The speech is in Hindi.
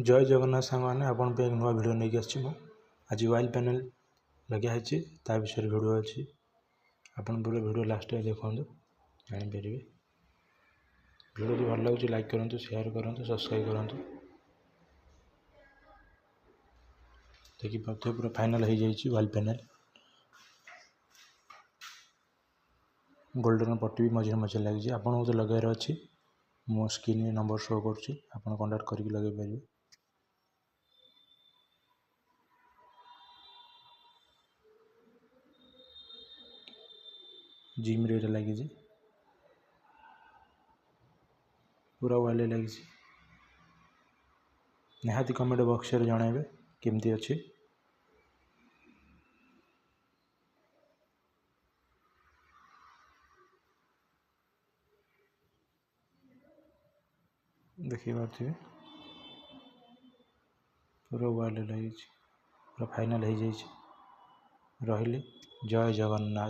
जय जगन्नाथ सांग मैंने आपण पे एक नुआ वीडियो नहीं आसी आज वाइल पैनल लगे विषय वीडियो अच्छी आपन पूरा वीडियो लास्ट देखो जापर वीडियो जो भल लगे लाइक करूँ शेयर करूँ सब्सक्राइब करूँ देखिए पूरा फाइनल हो जाइए वाइल पैनल गोल्डन पट्टी भी मझे मझे लगी आपको तो लगार अच्छी मो स्क्रीन नंबर शो करुँच आप कंटाक्ट करके लगे पारे। जिम रे लगी पूरा वाले लगी निहाती कमेंट बॉक्स रे जनइबे केमती अच्छी देखी पारे पूरा वाले लगी पूरा फाइनल हो जाइए। रही जय जगन्नाथ।